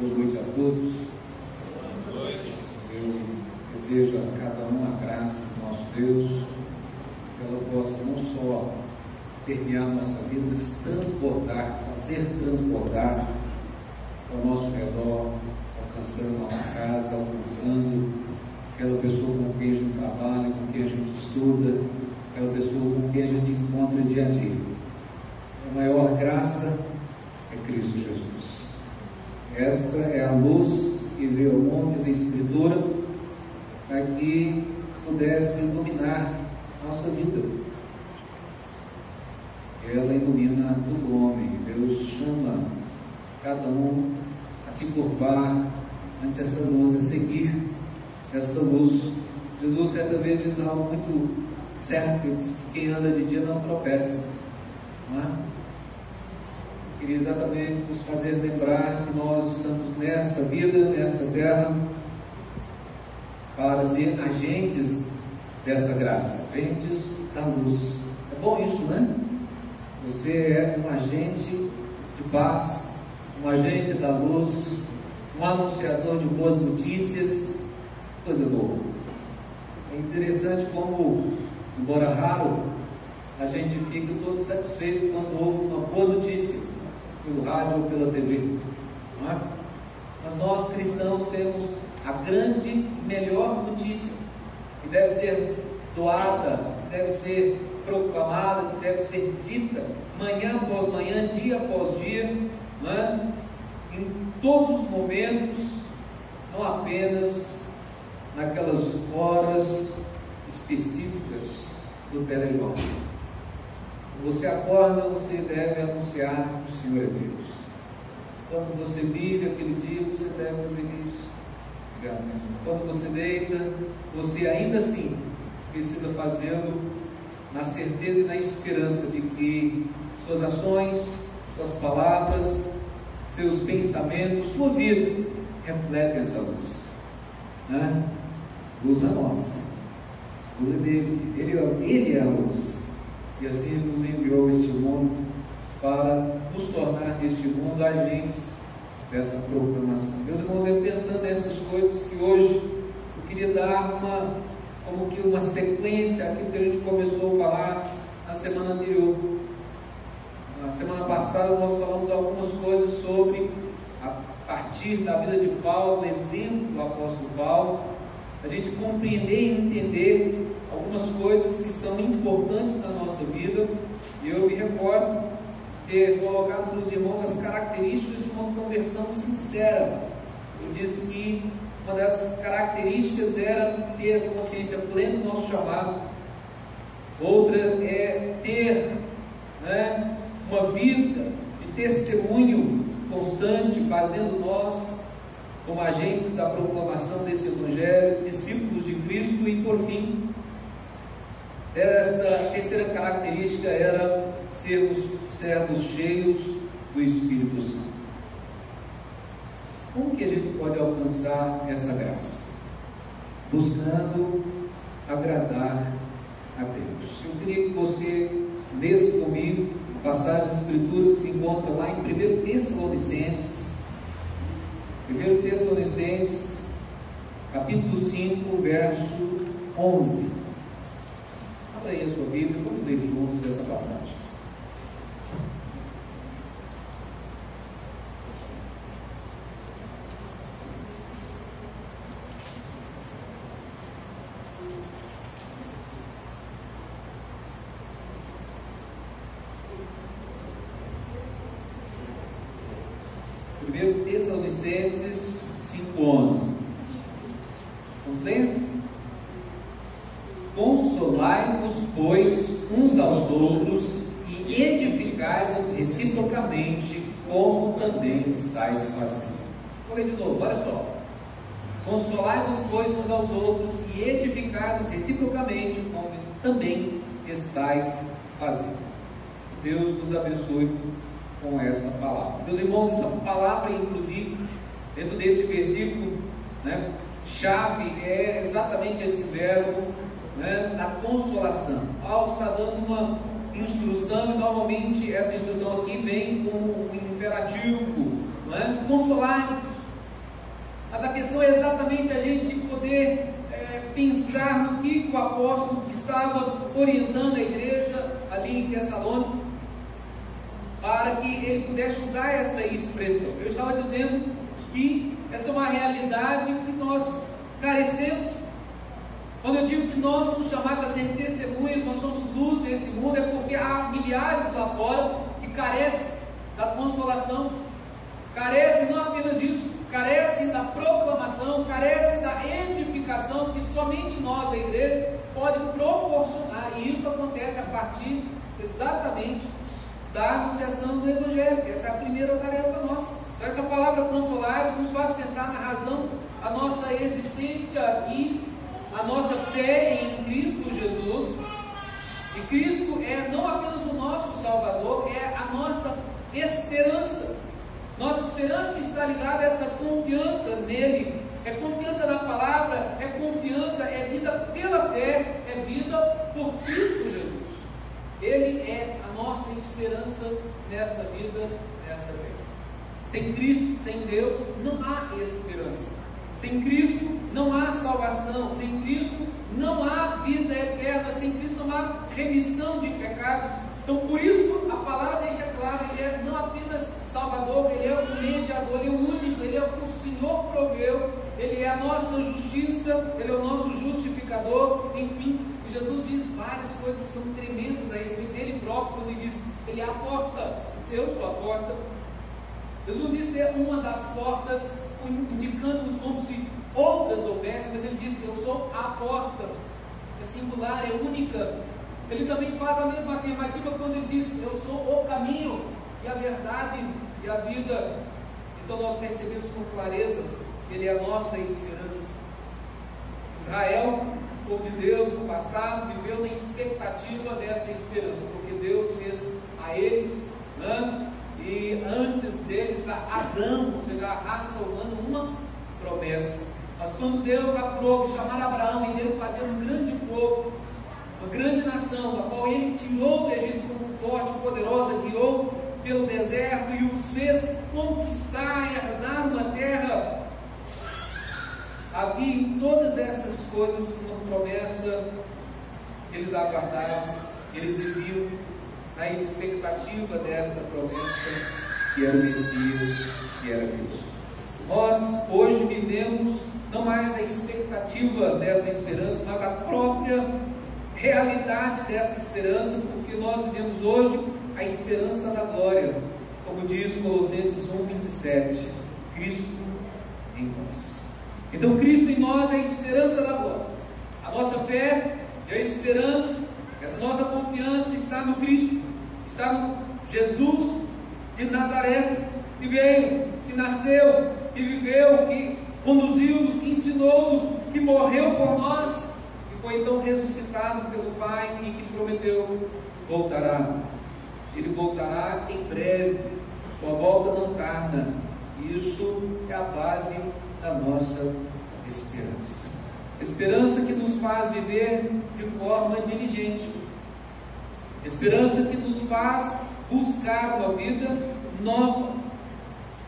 Boa noite a todos. Eu desejo a cada um a graça do nosso Deus, que ela possa não só permear nossa vida, mas transbordar, fazer transbordar ao nosso redor, alcançando nossa casa, alcançando aquela pessoa com quem a gente trabalha, com quem a gente estuda, aquela pessoa com quem a gente encontra dia a dia. A maior graça é Cristo Jesus. Esta é a luz que veio ao mundo, diz a Escritura, para que pudesse iluminar nossa vida. Ela ilumina todo homem. Deus chama cada um a se curvar ante essa luz, a seguir essa luz. Jesus certa vez diz algo muito certo, que diz que quem anda de dia não tropeça, não é? Queria exatamente nos fazer lembrar que nós estamos nessa vida, nessa terra, para ser agentes desta graça, agentes da luz. É bom isso, né? Você é um agente de paz, um agente da luz, um anunciador de boas notícias, coisa boa. É interessante como, embora raro, a gente fica todo satisfeito quando ouve uma boa notícia pelo rádio ou pela TV, não é? Mas nós cristãos temos a grande e melhor notícia, que deve ser doada, que deve ser proclamada, que deve ser dita manhã após manhã, dia após dia, não é? Em todos os momentos, não apenas naquelas horas específicas do telejornal. Você acorda, você deve anunciar que o Senhor é Deus. Quando você vive aquele dia, você deve fazer isso. Quando você deita, você ainda assim precisa fazê-lo na certeza e na esperança de que suas ações, suas palavras, seus pensamentos, sua vida refletem essa luz, né? Luz é nossa, luz é dele, ele é a luz, e assim nos enviou este mundo para nos tornar neste mundo agentes dessa proclamação. Meus irmãos, eu pensando nessas coisas que hoje eu queria dar como que uma sequência àquilo que a gente começou a falar na semana anterior. Na semana passada nós falamos algumas coisas sobre, a partir da vida de Paulo, do exemplo do apóstolo Paulo, a gente compreender e entender algumas coisas que são importantes na nossa vida. E eu me recordo de ter colocado para os irmãos as características de uma conversão sincera. Eu disse que uma das características era ter consciência plena do nosso chamado. Outra é ter, né, uma vida de testemunho constante, fazendo nós como agentes da proclamação desse Evangelho, discípulos de Cristo. E por fim, esta terceira característica era sermos servos cheios do Espírito Santo. Como que a gente pode alcançar essa graça? Buscando agradar a Deus. Eu queria que você lesse comigo a passagem das Escrituras que se encontra lá em 1 Tessalonicenses. 1 Tessalonicenses, capítulo 5, verso 11. Abra aí a sua Bíblia, vamos ler juntos essa passagem. Tessalonicenses 5:11. Vamos ler? Consolai-vos, pois, uns aos outros e edificai-vos reciprocamente, como também estáis fazendo. Vou ler de novo, olha só. Consolai-vos, pois, uns aos outros e edificai-vos reciprocamente, como também estáis fazendo. Deus nos abençoe com essa palavra. Meus irmãos, essa palavra, inclusive, dentro desse versículo, né, chave é exatamente esse verbo, né, na consolação. Paulo está dando uma instrução, e normalmente essa instrução aqui vem como um imperativo, né? Consolar, questão é exatamente a gente poder pensar no que o apóstolo que estava orientando a igreja ali em Tessalônica, para que ele pudesse usar essa expressão. Eu estava dizendo que essa é uma realidade que nós carecemos. Quando eu digo que nós somos chamados a ser testemunhas, nós somos luz desse mundo, é porque há milhares lá fora que carecem da consolação, carecem não apenas disso, carecem da proclamação, carecem da edificação que somente nós, a igreja, pode proporcionar, e isso acontece a partir exatamente da anunciação do Evangelho. Essa é a primeira tarefa nossa. Então, essa palavra consolares nos faz pensar na razão da nossa existência aqui, a nossa fé em Cristo Jesus. E Cristo é não apenas o nosso Salvador, é a nossa esperança. Nossa esperança está ligada a essa confiança nele. É confiança na palavra, é confiança, é vida pela fé, é vida por Cristo Jesus. Ele é a nossa esperança nessa vida, nessa fé. Sem Cristo, sem Deus, não há esperança. Sem Cristo não há salvação. Sem Cristo não há vida eterna. Sem Cristo não há remissão de pecados. Então, por isso, a palavra deixa claro, ele é não apenas Salvador, ele é o mediador, ele é o único, ele é o que o Senhor proveu, ele é a nossa justiça, ele é o nosso justificador, enfim. E Jesus diz várias coisas que são tremendas a respeito dele próprio, quando ele diz, ele é a porta, se eu sou a porta. Jesus não diz ser uma das portas, indicando-nos como se outras houvessem, mas ele diz, eu sou a porta, é singular, é única. Ele também faz a mesma afirmativa quando ele diz, eu sou o caminho, e a verdade, e a vida. Então nós percebemos com clareza, ele é a nossa esperança. Israel, o povo de Deus no passado, viveu na expectativa dessa esperança, porque Deus fez a eles, né? E antes deles, a Adão, ou seja, a raça humana, uma promessa. Mas quando Deus aprove chamar Abraão e dele fazer um grande povo, uma grande nação, da qual ele tirou do Egito como forte, poderosa, guiou pelo deserto e os fez conquistar e herdar uma terra, havia em todas essas coisas uma promessa. Eles aguardaram, eles viviam na expectativa dessa promessa, que era o Messias, que era Cristo. Nós hoje vivemos não mais a expectativa dessa esperança, mas a própria realidade dessa esperança, porque nós vivemos hoje a esperança da glória, como diz Colossenses 1:27, Cristo em nós. Então Cristo em nós é a esperança da glória. A nossa fé é a esperança, essa nossa confiança está no Cristo, está no Jesus de Nazaré, que veio, que nasceu, que viveu, que conduziu-nos, que ensinou-nos, que morreu por nós, foi então ressuscitado pelo Pai e que prometeu voltará. Ele voltará em breve, sua volta não tarda. Isso é a base da nossa esperança. Esperança que nos faz viver de forma diligente. Esperança que nos faz buscar uma vida nova.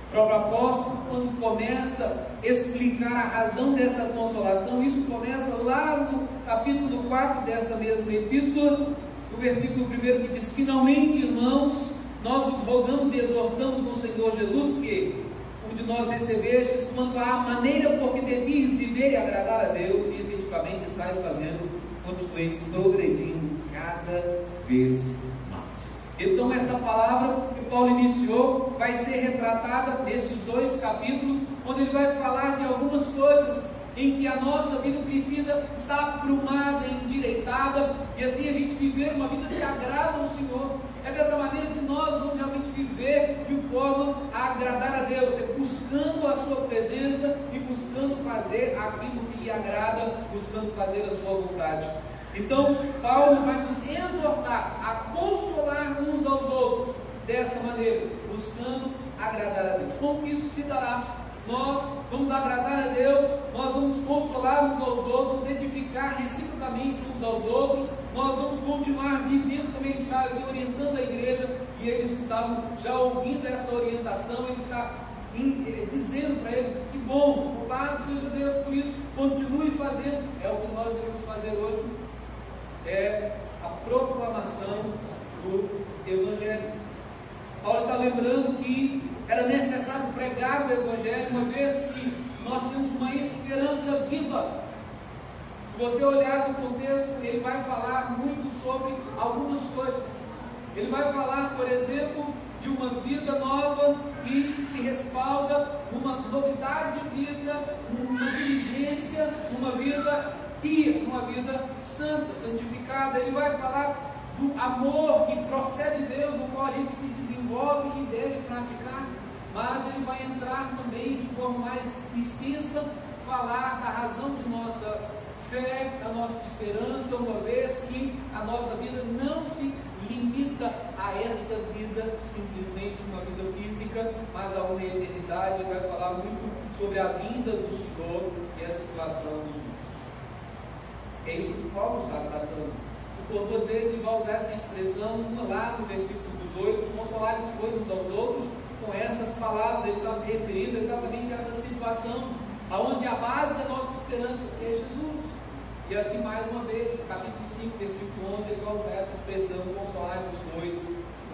O próprio apóstolo, quando começa a explicar a razão dessa consolação, isso começa lá no capítulo 4 desta mesma epístola, no versículo 1 que diz: finalmente, irmãos, nós vos rogamos e exortamos no Senhor Jesus que, como de nós recebestes, quanto à maneira por que deveis viver e agradar a Deus, e efetivamente estáis fazendo, continueis progredindo cada vez mais. Então essa palavra que Paulo iniciou vai ser retratada nesses 2 capítulos, onde ele vai falar de algumas coisas em que a nossa vida precisa estar aprumada, endireitada, e assim a gente viver uma vida que agrada ao Senhor. É dessa maneira que nós vamos realmente viver de forma a agradar a Deus, é buscando a sua presença e buscando fazer aquilo que lhe agrada, buscando fazer a sua vontade. Então, Paulo vai nos exortar a consolar uns aos outros dessa maneira, buscando agradar a Deus. Como que isso se dará? Nós vamos agradar a Deus, nós vamos consolar uns aos outros, vamos edificar reciprocamente uns aos outros, nós vamos continuar vivendo como ele está ali, orientando a igreja, e eles estavam já ouvindo essa orientação, ele está dizendo para eles: que bom, louvado seja Deus por isso, continue fazendo. É o que nós devemos fazer hoje, é a proclamação do Evangelho. Paulo está lembrando que era necessário pregar o Evangelho, uma vez que nós temos uma esperança viva. Se você olhar no contexto, ele vai falar muito sobre algumas coisas. Ele vai falar, por exemplo, de uma vida nova que se respalda numa novidade de vida, numa diligência, numa vida pia, numa vida santa, santificada. Ele vai falar do amor que procede de Deus, no qual a gente se desenvolve e deve praticar, mas ele vai entrar também de forma mais extensa, falar da razão de nossa fé, da nossa esperança, uma vez que a nossa vida não se limita a esta vida, simplesmente uma vida física, mas a uma eternidade. Ele vai falar muito sobre a vinda do Senhor e a situação dos muitos. É isso que Paulo está tratando. Por duas vezes ele vai usar essa expressão, uma lá no versículo 18, consolar depois uns aos outros, com essas palavras. Ele está se referindo exatamente a essa situação, aonde a base da nossa esperança que é Jesus. E aqui mais uma vez, no capítulo 5, versículo 11, ele vai usar essa expressão, consolar os dois,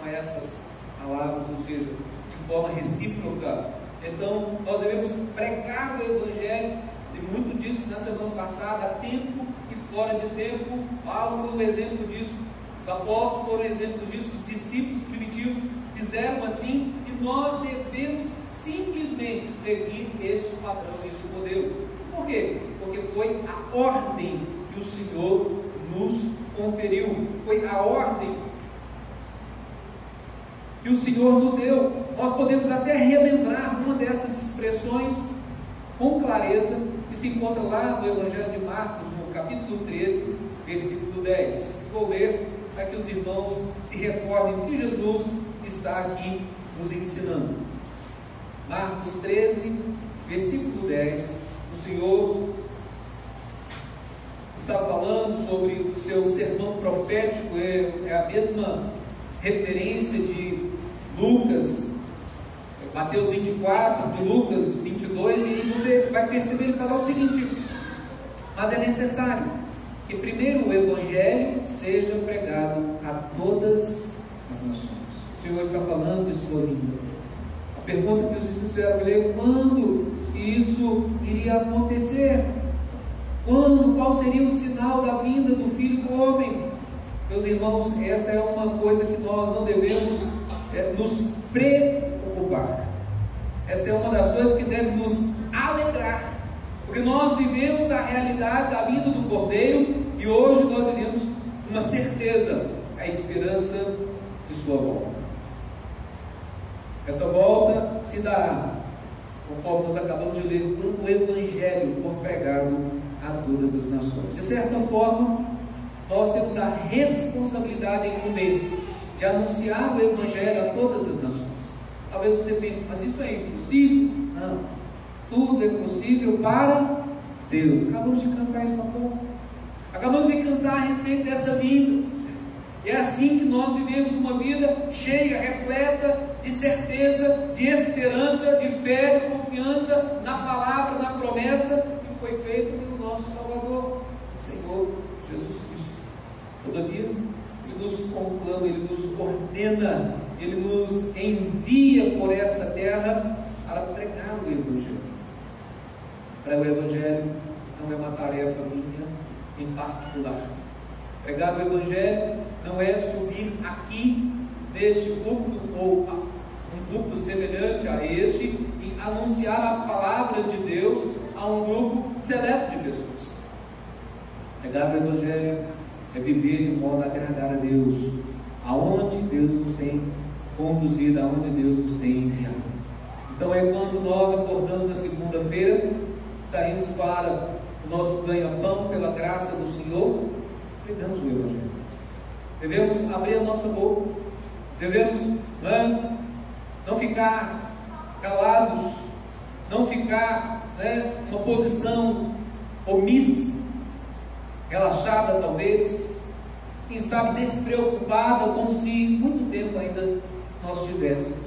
com essas palavras, ou seja, de forma recíproca. Então, nós devemos pregar o Evangelho, tem muito disso na semana passada, a tempo e fora de tempo. Paulo foi um exemplo disso, os apóstolos foram exemplos disso, os discípulos primitivos fizeram assim, e nós devemos simplesmente seguir este padrão, este modelo. Por quê? Porque foi a ordem que o Senhor nos conferiu, foi a ordem que o Senhor nos deu. Nós podemos até relembrar uma dessas expressões com clareza, que se encontra lá no Evangelho de Marcos, no capítulo 13, versículo 10. Vou ler para que os irmãos se recordem do que Jesus está aqui nos ensinando. Marcos 13, versículo 10. O Senhor está falando sobre o seu sermão profético, é a mesma referência de Lucas, Mateus 24, de Lucas 22, e você vai perceber ele falar o seguinte: mas é necessário que primeiro o Evangelho seja pregado a todas as nações. O Senhor está falando de sua vinda. A pergunta que os discípulos fizeram para ele: quando isso iria acontecer? Quando? Qual seria o sinal da vinda do Filho do Homem? Meus irmãos, esta é uma coisa que nós não devemos nos preocupar. Esta é uma das coisas que deve nos alegrar, porque nós vivemos a realidade da vinda do Cordeiro, e hoje nós vivemos uma certeza, a esperança de sua volta. Essa volta se dará, conforme nós acabamos de ler, quando o Evangelho for pregado a todas as nações. De certa forma, nós temos a responsabilidade em mês de anunciar o Evangelho a todas as nações. Talvez você pense: mas isso é impossível? Não, tudo é possível para Deus. Acabamos de cantar isso há pouco, acabamos de cantar a respeito dessa vinda. É assim que nós vivemos uma vida cheia, repleta de certeza, de esperança, de fé, de confiança na palavra, na promessa que foi feita pelo nosso Salvador, o Senhor Jesus Cristo. Todavia, Ele nos conclama, Ele nos ordena, Ele nos envia por esta terra para pregar o Evangelho. Pregar o Evangelho não é uma tarefa minha em particular. Pregar o Evangelho não é subir aqui neste púlpito ou um púlpito semelhante a este e anunciar a palavra de Deus a um grupo seleto de pessoas. Pregar o Evangelho é viver de modo a agradar a Deus, aonde Deus nos tem conduzido, aonde Deus nos tem enviado. Então é quando nós acordamos na segunda-feira, saímos para o nosso ganha-pão pela graça do Senhor, pregamos o Evangelho. Devemos abrir a nossa boca, devemos não ficar calados, não ficar numa posição omissa, relaxada talvez, quem sabe despreocupada, como se muito tempo ainda nós tivéssemos.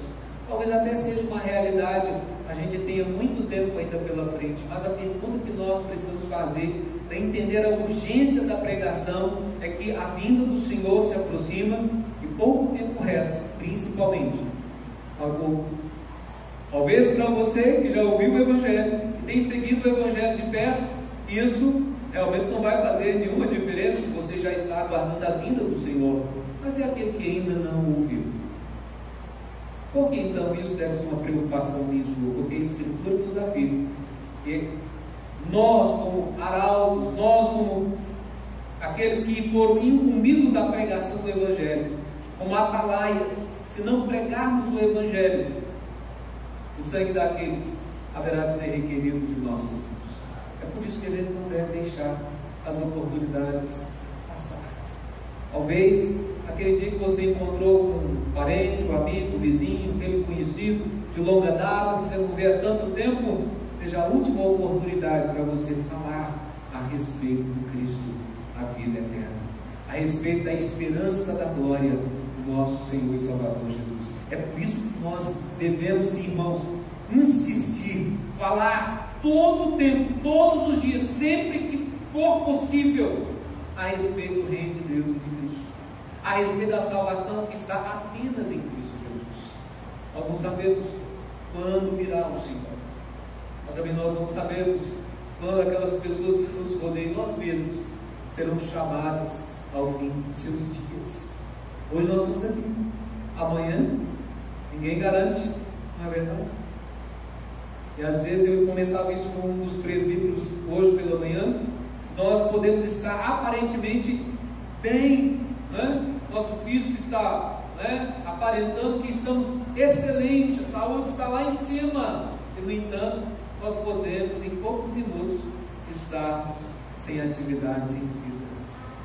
talvez até seja uma realidade, a gente tenha muito tempo ainda pela frente, mas a pergunta que nós precisamos fazer para entender a urgência da pregação é que a vinda do Senhor se aproxima e pouco tempo resta, principalmente agora. Talvez para você que já ouviu o Evangelho, que tem seguido o Evangelho de perto, isso realmente não vai fazer nenhuma diferença se você já está aguardando a vinda do Senhor, mas é aquele que ainda não ouviu. Por que então isso deve ser uma preocupação minha e sua? Porque a Escritura nos afirma que nós, como arautos, nós, como aqueles que foram incumbidos da pregação do Evangelho, como atalaias, se não pregarmos o Evangelho, o sangue daqueles haverá de ser requerido de nossos vidas. É por isso que a gente não deve deixar as oportunidades passar. Talvez aquele dia que você encontrou um parente, um amigo, um vizinho, aquele conhecido de longa data, que você não vê há tanto tempo, seja a última oportunidade para você falar a respeito do Cristo, a vida eterna, a respeito da esperança da glória do nosso Senhor e Salvador Jesus. É por isso que nós devemos, irmãos, insistir, falar todo o tempo, todos os dias, sempre que for possível, a respeito do reino de Deus e de Cristo, a respeito da salvação que está apenas em Cristo Jesus. Nós não sabemos quando virá o Senhor, mas também nós não sabemos quando aquelas pessoas que nos rodeiam, nós mesmos, serão chamadas ao fim dos seus dias. Hoje nós estamos aqui, amanhã ninguém garante, não é verdade? E às vezes eu comentava isso com um dos presbíteros hoje pela manhã. Nós podemos estar aparentemente bem, né? Nosso físico está, né, aparentando que estamos excelentes, a saúde está lá em cima, e no entanto nós podemos em poucos minutos estarmos sem atividade, sem vida.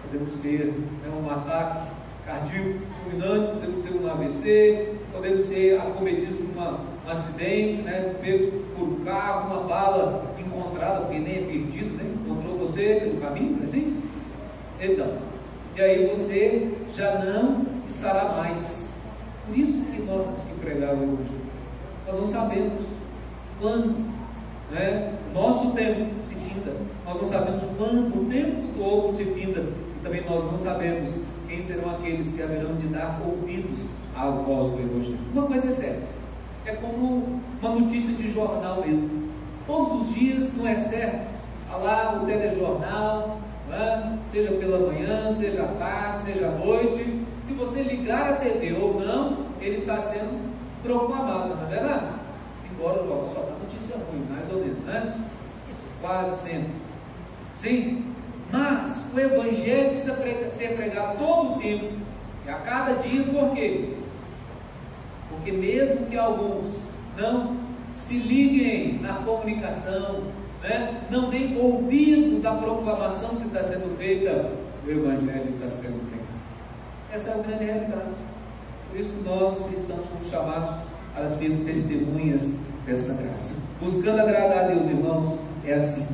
Podemos ter, né, um ataque cardíaco fulminante, podemos ter um AVC, podemos ser acometidos de um acidente, né, pegos por um carro, uma bala encontrada, porque nem é perdido, né, encontrou você pelo caminho, não é assim? Então, e aí você já não estará mais. Por isso que nós temos que pregar o Evangelho. Nós não sabemos quando, né, nosso tempo se finda, nós não sabemos quando o tempo do outro se finda, e também nós não sabemos quem serão aqueles que haverão de dar ouvidos à voz do Evangelho. Uma coisa é certa, é como uma notícia de jornal mesmo. Todos os dias, não é certo? Está lá o telejornal, né? Seja pela manhã, seja à tarde, seja à noite. Se você ligar a TV ou não, ele está sendo proclamado, não é verdade? Embora só está notícia ruim, mais ou menos, né? Quase sempre. Sim? Mas o Evangelho precisa ser pregado todo o tempo, e a cada dia. Por quê? Porque mesmo que alguns não se liguem na comunicação, né, não deem ouvidos à proclamação que está sendo feita, o Evangelho está sendo pregado. Essa é a grande realidade. Por isso nós cristãos somos chamados a sermos testemunhas dessa graça. Buscando agradar a Deus, irmãos, é assim.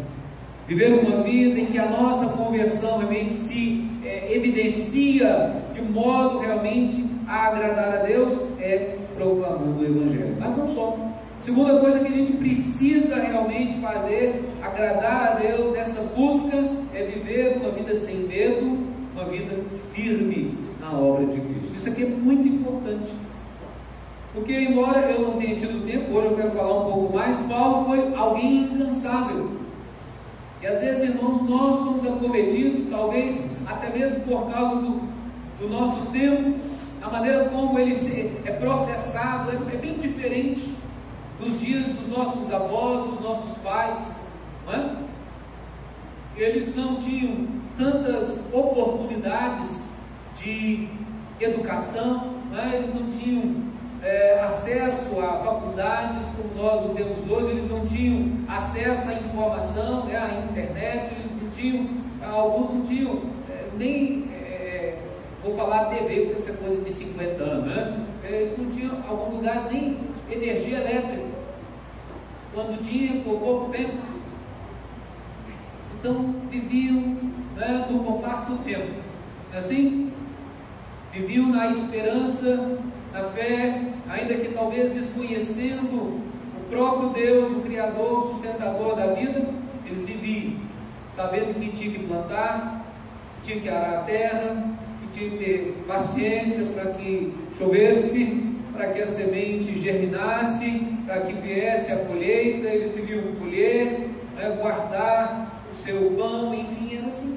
Viver uma vida em que a nossa conversão realmente se evidencia de modo realmente a agradar a Deus, é proclamando o Evangelho. Mas não só. Segunda coisa que a gente precisa realmente fazer, agradar a Deus, essa busca, é viver uma vida sem medo, uma vida firme na obra de Cristo. Isso aqui é muito importante. Porque, embora eu não tenha tido tempo, hoje eu quero falar um pouco mais, Paulo foi alguém incansável. E às vezes, irmãos, nós somos acometidos, talvez até mesmo por causa do nosso tempo, a maneira como ele é processado é bem diferente dos dias dos nossos avós, dos nossos pais, não é? Eles não tinham tantas oportunidades de educação, não é? Eles não tinham acesso a faculdades como nós o temos hoje, eles não tinham acesso à informação, né, à internet, eles não tinham, alguns não tinham nem, vou falar TV, porque essa coisa de 50 anos, né? Eles não tinham, em alguns lugares, nem energia elétrica, quando tinha, por pouco tempo. Então viviam, né, no compasso do tempo, não é assim? viviam na esperança, na fé, ainda que talvez desconhecendo o próprio Deus, o Criador, o sustentador da vida. Eles viviam sabendo que tinha que plantar, que tinha que arar a terra, que tinha que ter paciência para que chovesse, para que a semente germinasse, para que viesse a colheita. Eles deviam colher, guardar o seu pão, enfim, era assim.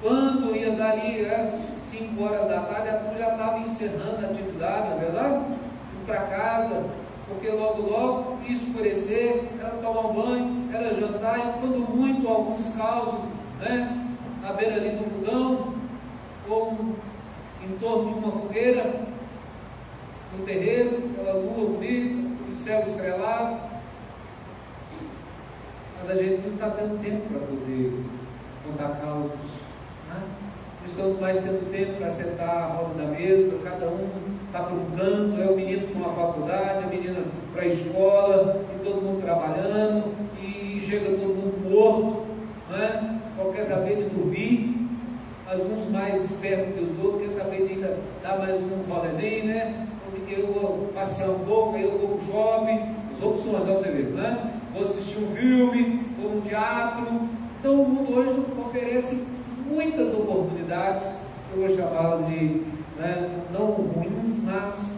Quando ia dali às 5 horas da tarde, a turma já estava encerrando a atividade, não é verdade? Indo para casa, porque logo ia escurecer, era tomar um banho, era jantar, e quando muito, alguns causos, na beira ali do fogão, ou em torno de uma fogueira, no terreiro, aquela lua bonita, o céu estrelado. Mas a gente não está tendo tempo para poder contar causos, não estamos mais tendo tempo para sentar à roda da mesa, cada um está para um canto, é o menino para uma faculdade, a menina para a escola, e todo mundo trabalhando, e chega todo mundo morto, só quer saber de dormir. Mas uns mais espertos que os outros, quer saber de ainda dar mais um rolezinho, porque eu vou passear um pouco, aí eu vou para o shopping, as opções, você vê, vou assistir um filme, vou no teatro. Então o mundo hoje oferece muitas oportunidades, eu vou chamá-las de não ruins, mas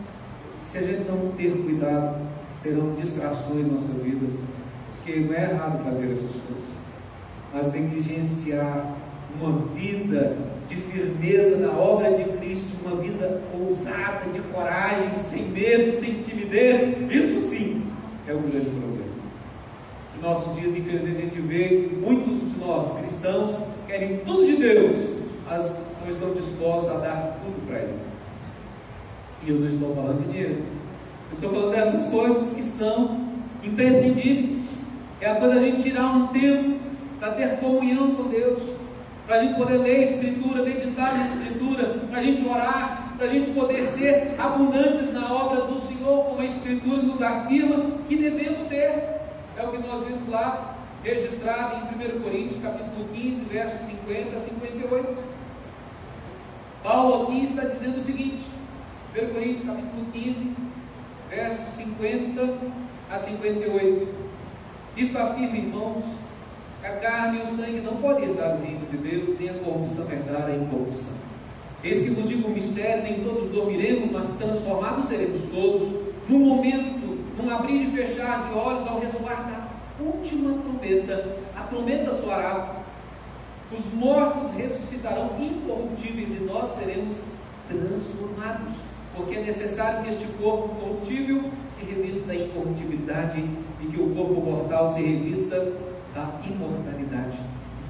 se a gente não ter cuidado, serão distrações na nossa vida, porque não é errado fazer essas coisas, mas negligenciar uma vida de firmeza na obra de Cristo, uma vida ousada, de coragem, sem medo, sem timidez, isso sim é um grande problema. Em nossos dias, infelizmente, a gente vê que muitos de nós, cristãos, querem tudo de Deus, mas não estão dispostos a dar tudo para Ele. E eu não estou falando de dinheiro, eu estou falando dessas coisas que são imprescindíveis. É a coisa da gente tirar um tempo para ter comunhão com Deus, para a gente poder ler a Escritura, meditar na Escritura, para a gente orar, para a gente poder ser abundantes na obra do Senhor, como a Escritura nos afirma que devemos ser. É o que nós vimos lá, registrado em 1 Coríntios, capítulo 15, versos 50 a 58. Paulo aqui está dizendo o seguinte, 1 Coríntios, capítulo 15, versos 50 a 58. Isso afirma, irmãos, que a carne e o sangue não podem herdar o reino de Deus, nem a corrupção herdar a incorrupção. Eis que vos digo um mistério: nem todos dormiremos, mas transformados seremos todos, num momento, num abrir e fechar de olhos, ao ressoar da última trombeta. A trombeta soará, os mortos ressuscitarão incorruptíveis, e nós seremos transformados, porque é necessário que este corpo corruptível se revista da incorruptibilidade, e que o corpo mortal se revista da imortalidade.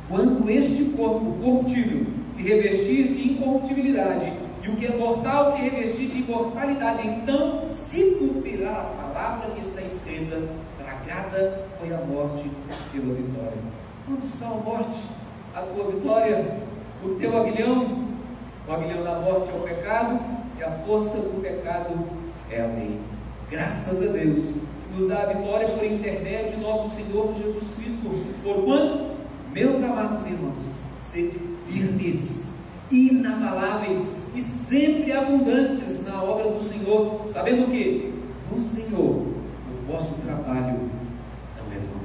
Quando este corpo corruptível se revestir de incorruptibilidade, e o que é mortal se revestir de imortalidade, então se cumprirá a palavra que está escrita: tragada foi a morte pela vitória. Onde está a morte? A tua vitória, o teu aguilhão. O aguilhão da morte é o pecado, e a força do pecado é a lei. Graças a Deus, nos dá a vitória por intermédio de nosso Senhor Jesus Cristo. Porquanto, meus amados irmãos, sede firmes, inabaláveis e sempre abundantes na obra do Senhor, sabendo que no Senhor o vosso trabalho não é vão.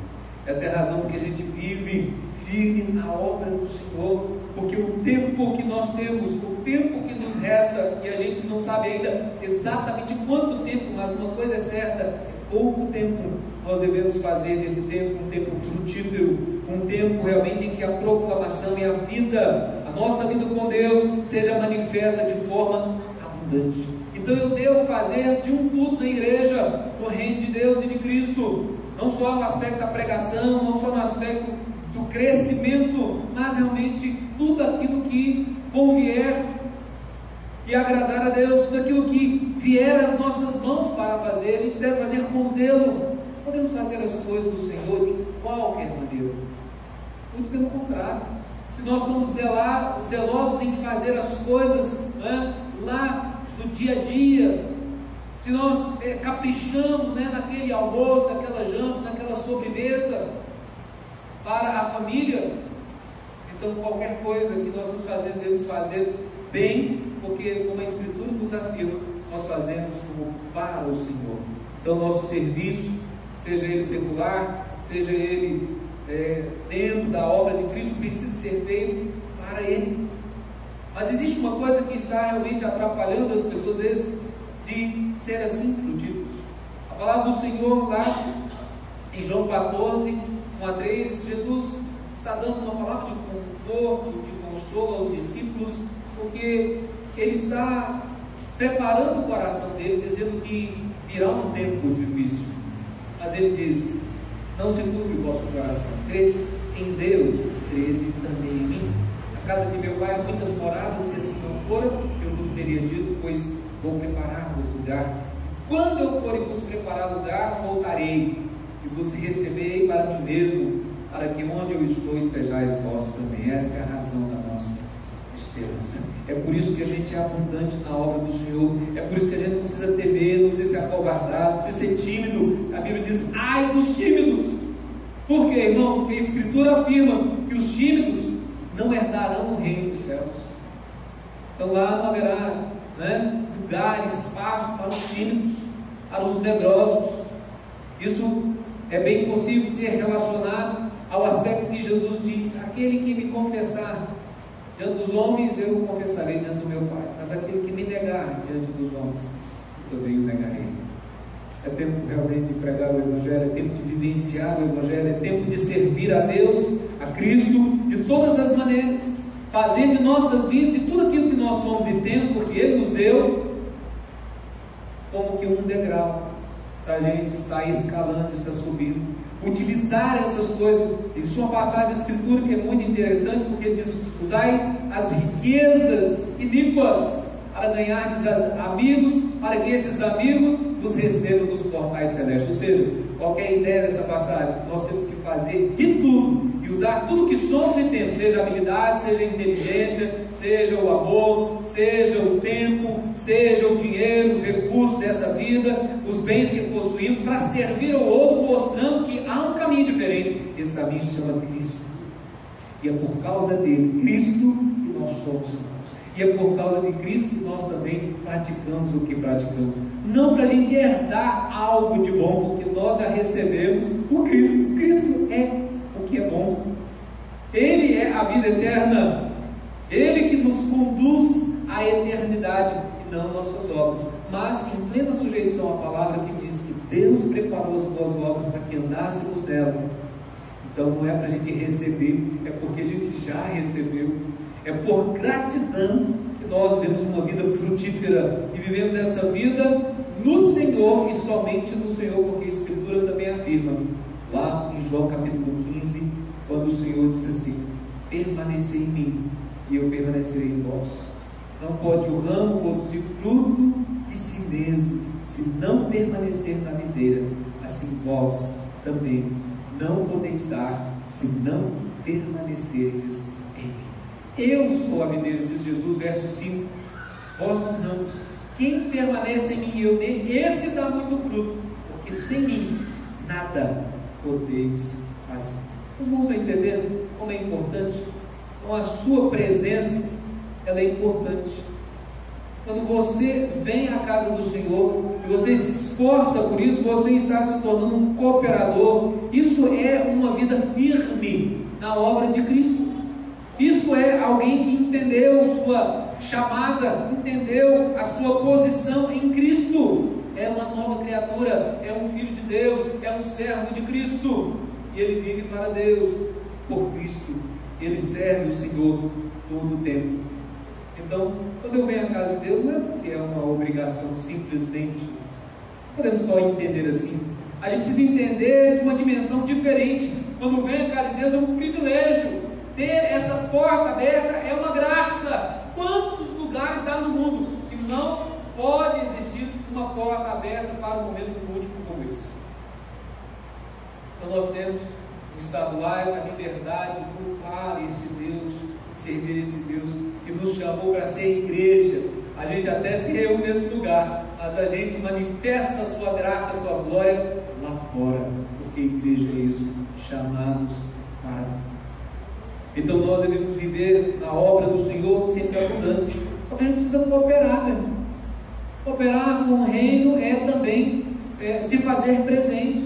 Essa é a razão que a gente vive firme na obra do Senhor, porque o tempo que nós temos, o tempo que nos resta, e a gente não sabe ainda exatamente quanto tempo, mas uma coisa é certa: pouco tempo. Nós devemos fazer desse tempo um tempo frutífero, um tempo realmente em que a proclamação e a vida, a nossa vida com Deus, seja manifesta de forma abundante. Então eu devo fazer de um tudo na igreja, no reino de Deus e de Cristo, não só no aspecto da pregação, não só no aspecto do crescimento, mas realmente tudo aquilo que convier e agradar a Deus, tudo aquilo que vier às nossas mãos para fazer, a gente deve fazer com zelo. Podemos fazer as coisas do Senhor de qualquer maneira, muito pelo contrário. Se nós somos zelosos em fazer as coisas lá do dia a dia, se nós caprichamos naquele almoço, naquela janta, naquela sobremesa para a família, então qualquer coisa que nós devemos fazer bem, porque, como a Escritura nos afirma, nós fazemos como para o Senhor. Então, nosso serviço, seja ele secular, seja ele dentro da obra de Cristo, precisa ser feito para Ele. Mas existe uma coisa que está realmente atrapalhando as pessoas, às vezes, de ser assim frutíferos. A palavra do Senhor, lá em João 14, 1-3, Jesus está dando uma palavra de conforto, de consolo aos discípulos, porque Ele está preparando o coração deles, dizendo que virá um tempo difícil. Mas Ele diz: não se turbe o vosso coração, crede em Deus, crede também em mim. Na casa de meu pai há muitas moradas, se assim não for, eu não teria dito, pois vou preparar-vos lugar. Quando eu for e vos preparar lugar, voltarei e vos receberei para mim mesmo, para que onde eu estou estejais vós também. Essa é a razão da nossa esperança. É por isso que a gente é abundante na obra do Senhor. É por isso que a gente não precisa ter medo, não precisa se acovardar, não precisa ser tímido. A Bíblia diz: ai dos tímidos. Por quê, irmão? Porque a Escritura afirma que os tímidos não herdarão o reino dos céus. Então lá não haverá lugar, espaço para os tímidos, para os medrosos. Isso é bem possível ser relacionado ao aspecto que Jesus diz: aquele que me confessar diante dos homens, eu o confessarei diante do meu Pai, mas aquele que me negar diante dos homens, eu também o negarei. É tempo realmente de pregar o Evangelho, é tempo de vivenciar o Evangelho, é tempo de servir a Deus, a Cristo, de todas as maneiras, fazer de nossas vidas, de tudo aquilo que nós somos e temos, porque Ele nos deu, como que um degrau, para a gente estar escalando, estar subindo. Utilizar essas coisas. Existe uma passagem da Escritura que é muito interessante, porque diz: usai as riquezas iníquas para ganhar amigos, para que esses amigos vos recebam nos portais celestes. Ou seja, qualquer ideia dessa passagem, nós temos que fazer de tudo e usar tudo que somos e temos, seja habilidade, seja inteligência, seja o amor, seja o tempo, seja o dinheiro, os recursos dessa vida, os bens que possuímos, para servir ao outro, mostrando que há um caminho diferente. Esse caminho se chama Cristo, e é por causa dele, Cristo, que nós somos salvos, e é por causa de Cristo que nós também praticamos o que praticamos, não para a gente herdar algo de bom, porque nós já recebemos o Cristo. Cristo é o que é bom, Ele é a vida eterna, Ele que nos conduz à eternidade, e não nossas obras, mas em plena sujeição à palavra que diz que Deus preparou as boas obras para que andássemos nela. Então não é para a gente receber, é porque a gente já recebeu, é por gratidão que nós vivemos uma vida frutífera, e vivemos essa vida no Senhor e somente no Senhor, porque a Escritura também afirma, lá em João capítulo 15, quando o Senhor diz assim: permanecei em mim e eu permanecerei em vós. Não pode o ramo produzir fruto de si mesmo, se não permanecer na videira. Assim vós também não podeis dar, se não permanecerdes em mim. Eu sou a videira, diz Jesus, verso 5. Vós os ramos, quem permanece em mim e eu nele, esse dá muito fruto, porque sem mim nada podeis fazer. Os irmãos estão entendendo como é importante? Então a sua presença, ela é importante. Quando você vem à casa do Senhor e você se esforça por isso, você está se tornando um cooperador. Isso é uma vida firme na obra de Cristo. Isso é alguém que entendeu sua chamada, entendeu a sua posição em Cristo. É uma nova criatura, é um filho de Deus, é um servo de Cristo, e ele vive para Deus, por Cristo. Ele serve o Senhor todo o tempo. Então, quando eu venho à casa de Deus, não é porque é uma obrigação, simplesmente. Podemos só entender assim. A gente precisa entender de uma dimensão diferente. Quando vem à casa de Deus é um privilégio. Ter essa porta aberta é uma graça. Quantos lugares há no mundo que não pode existir uma porta aberta para um momento último como esse? Então nós temos um estado laico, a liberdade de cultuar esse Deus, servir esse Deus que nos chamou para ser igreja. A gente até se reúne nesse lugar, mas a gente manifesta a sua graça, a sua glória lá fora, porque igreja é isso, chamados para. Então nós devemos viver na obra do Senhor sempre abundância. Só que a gente precisa cooperar, meu irmão. Cooperar com o reino é também se fazer presente.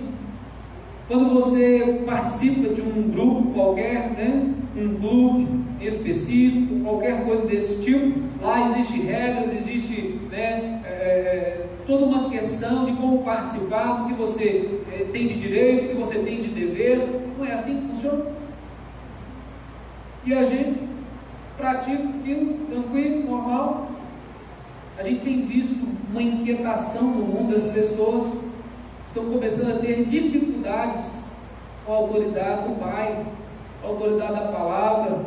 Quando você participa de um grupo qualquer, né, um clube específico, qualquer coisa desse tipo, lá existem regras, existe, né, toda uma questão de como participar, do que você tem de direito, do que você tem de dever. Não é assim que funciona? E a gente pratica aquilo tranquilo, normal. A gente tem visto uma inquietação no mundo, as pessoas estão começando a ter dificuldades com a autoridade do Pai, com a autoridade da palavra,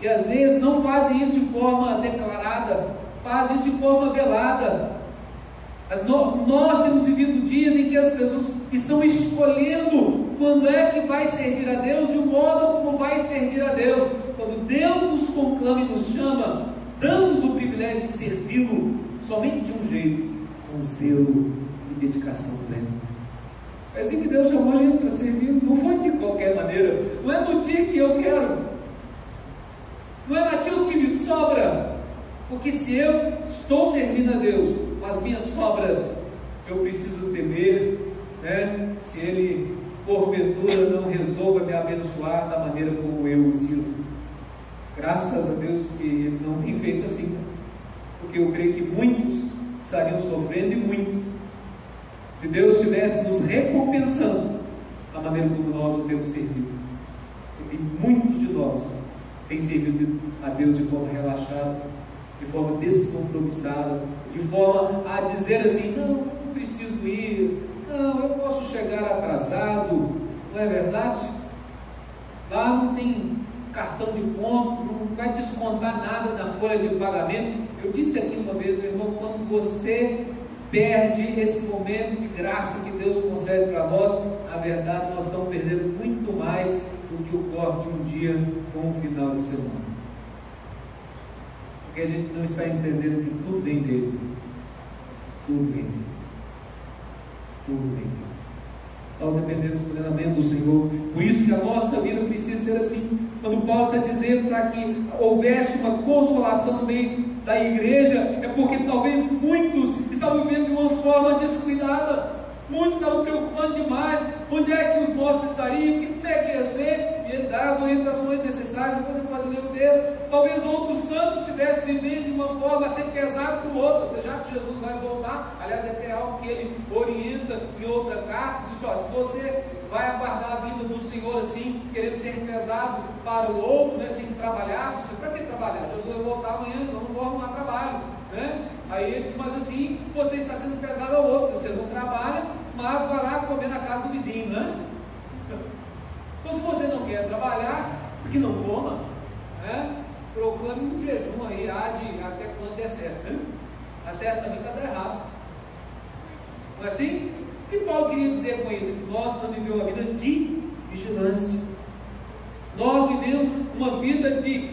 e às vezes não fazem isso de forma declarada, fazem isso de forma velada. Nós temos vivido dias em que as pessoas estão escolhendo quando é que vai servir a Deus e o modo como vai servir a Deus. Quando Deus nos conclama e nos chama, damos o privilégio de servi-lo somente de um jeito, com zelo e dedicação plena. É assim que Deus chamou a gente para servir. Não foi de qualquer maneira, não é do dia que eu quero, não é naquilo que me sobra, porque se eu estou servindo a Deus com as minhas sobras, eu preciso temer, né, se Ele porventura não resolva me abençoar da maneira como eu o sirvo. Graças a Deus que Ele não tem feito assim, porque eu creio que muitos estariam sofrendo, e muito, se Deus estivesse nos recompensando da maneira como nós o temos servido. Porque muitos de nós têm servido a Deus de forma relaxada, de forma descompromissada, de forma a dizer assim: não preciso ir, não, eu posso chegar atrasado, não é verdade? Lá não tem cartão de ponto, não vai descontar nada na folha de pagamento. Eu disse aqui uma vez, meu irmão, quando você perde esse momento de graça que Deus concede para nós, na verdade nós estamos perdendo muito mais do que o corte um dia com um final de semana, porque a gente não está entendendo que tudo vem dele, tudo vem dele, tudo vem dele. Nós dependemos plenamente do Senhor. Por isso que a nossa vida precisa ser assim. Quando Paulo está dizendo para que houvesse uma consolação no meio da igreja, é porque talvez muitos estavam vivendo de uma forma descuidada, muitos estavam preocupando demais, onde é que os mortos estariam, que é que ia ser, e ele dá as orientações necessárias. Depois você pode ler o texto. Talvez outros tantos estivessem vivendo de uma forma a ser pesado para o outro, ou seja, já que Jesus vai voltar, aliás, é algo que ele orienta em outra carta, diz: ó, se você vai aguardar a vida do Senhor assim, querendo ser pesado para o outro, né, sem trabalhar, para que trabalhar? Jesus vai voltar amanhã, então não vou arrumar trabalho, né? Aí ele diz: mas assim, você está sendo pesado ao outro, você não trabalha, mas vai lá comer na casa do vizinho, né? Então, se você não quer trabalhar, que não coma, né? Proclame um jejum aí, até quando der certo, né? Está certo também, está errado. Não é assim? O que Paulo queria dizer com isso? Que nós não vivemos uma vida de vigilância. Nós vivemos uma vida de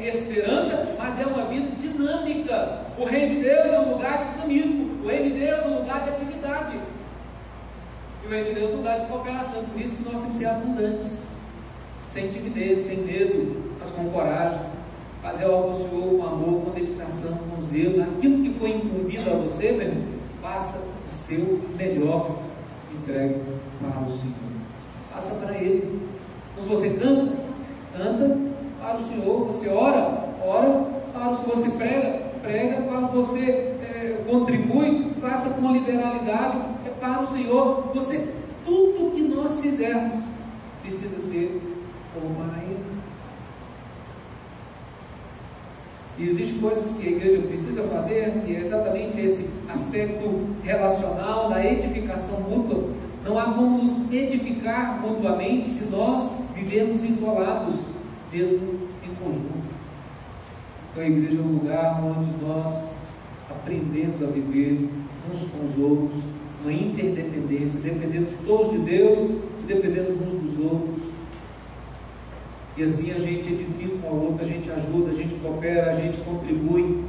esperança, mas é uma vida dinâmica. O reino de Deus é um lugar de dinamismo. O reino de Deus é um lugar de atividade. E o reino de Deus é um lugar de cooperação. Por isso que nós temos que ser abundantes, sem timidez, sem medo, mas com coragem. Fazer algo ao Senhor com amor, com dedicação, com zelo. Aquilo que foi incumbido a você, meu irmão, faça o seu melhor, entregue para o Senhor. Faça para Ele. Então, se você canta para o Senhor. Você ora para o Senhor. Você prega para você, contribui, faça com liberalidade, é para o Senhor. Tudo que nós fizermos precisa ser como para Ele. E existem coisas que a igreja precisa fazer, que é exatamente esse aspecto relacional, da edificação mútua. Não há como nos edificar mutuamente se nós vivemos isolados, mesmo em conjunto. Então a igreja é um lugar onde nós aprendemos a viver uns com os outros, uma interdependência, dependemos todos de Deus e dependemos uns dos outros. E assim a gente edifica um ao outro, a gente ajuda, a gente coopera, a gente contribui.